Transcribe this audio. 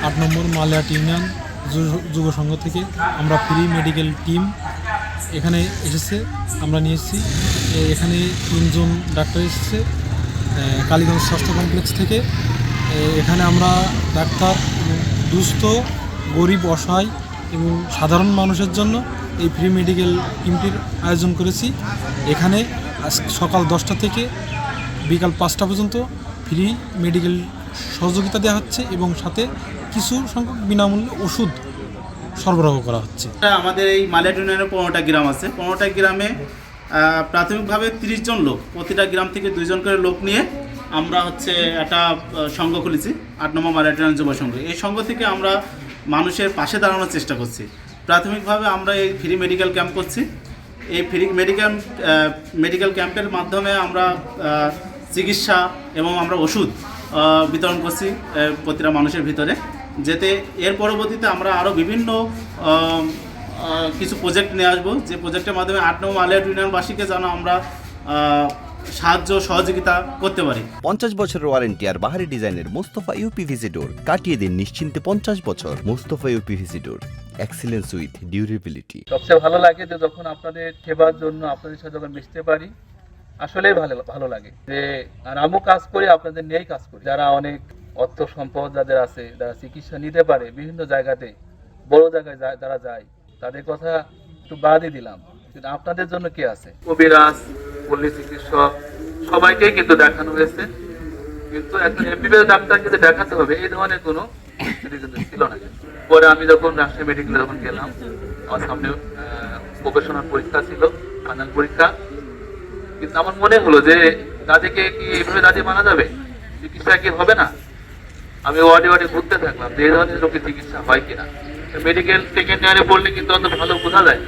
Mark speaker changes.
Speaker 1: 8 নম্বর Maliat union যুব সংঘ থেকে আমরা ফ্রি মেডিকেল টিম এখানে এসেছে, আমরা নিয়ে এসেছি। এখানে 3 জন ডাক্তার এসেছে কালীগঞ্জ স্বাস্থ্য কমপ্লেক্স থেকে। এখানে আমরা ডাক্তার দুস্থ, গরিব, অসহায় এবং সাধারণ মানুষের জন্য এই ফ্রি মেডিকেল টিমটির আয়োজন করেছি। এখানে সকাল 10টা থেকে বিকাল 5টা পর্যন্ত ফ্রি মেডিকেল সহযোগিতা দেওয়া হচ্ছে এবং সাথে কিছু সংখ্যক বিনামূল্যে ওষুধ সরবরাহ করা হচ্ছে।
Speaker 2: আমাদের এই মালিয়াট ইউনিয়নের 15টা গ্রাম আছে। 15টা গ্রামে প্রাথমিকভাবে 30 জন লোক, প্রতিটা গ্রাম থেকে 2 জন করে লোক নিয়ে আমরা একটা সংঘ খুলেছি, 8 নম্বর মালিয়াট ইউনিয়ন যুব সংঘ। এই সংঘ থেকে আমরা মানুষের পাশে দাঁড়ানোর চেষ্টা করছি। প্রাথমিকভাবে আমরা এই ফ্রি মেডিকেল ক্যাম্প করছি। এই ফ্রি মেডিকেল ক্যাম্পের মাধ্যমে আমরা চিকিৎসা এবং আমরা ওষুধ বিতরণ করছি প্রতিটা মানুষের ভিতরে, যাতে এর পরবর্তীতে আমরা আরও বিভিন্ন কিছু প্রজেক্ট নিয়ে আসবো, যে প্রজেক্টের মাধ্যমে 8 নম্বর মালিয়াট ইউনিয়নবাসীকে যেন আমরা সাহায্য সহযোগিতা করতে পারি।
Speaker 3: 50 বছরের ওয়ারেন্টি আর বাহারি ডিজাইনের মুস্তফা ইউপিভিসি ডোর, কাটিয়ে দিন নিশ্চিন্তে 50 বছর। Mustafa uPVC door, excellence with durability.
Speaker 4: সবচেয়ে ভালো লাগে যে যখন আপনাদের সেবার জন্য আপনাদের সাথে যখন মিশতে পারি, আসলেই ভালো লাগে যে আর আমিও কাজ করি, আপনাদের নিয়েই কাজ করি। যারা অনেক অর্থ সম্পদ যাদের আছে, যারা চিকিৎসা নিতে পারে বিভিন্ন জায়গাতে, বড় জায়গায় যারা যায়, তাদের কথা একটু বাদই দিলাম, কিন্তু আপনাদের জন্য কে আছে? কবিরাজ, পল্লী চিকিৎসক সবাইকেই কিন্তু দেখানো হয়েছে, কিন্তু একজন এমবিবিএস ডাক্তারকে যে দেখাতে হবে এই ধরনের কোনো কিন্তু ছিল না। পরে আমি যখন রাজশাহী মেডিকেলে যখন গেলাম, আমার সামনে প্রফেশনাল পরীক্ষা ছিল, ফাইনাল পরীক্ষা, কিন্তু আমার মনে হলো যে দাদিকে কি এইভাবে দাদি মানা যাবে, চিকিৎসা কি হবে না? আমি ওয়ার্ডে ঘুরতে থাকলাম যে এই ধরনের লোকের চিকিৎসা হয় কিনা। মেডিকেল সেকেন্ড ইয়ারে পড়লে কিন্তু অত ভালো বোঝা যায়।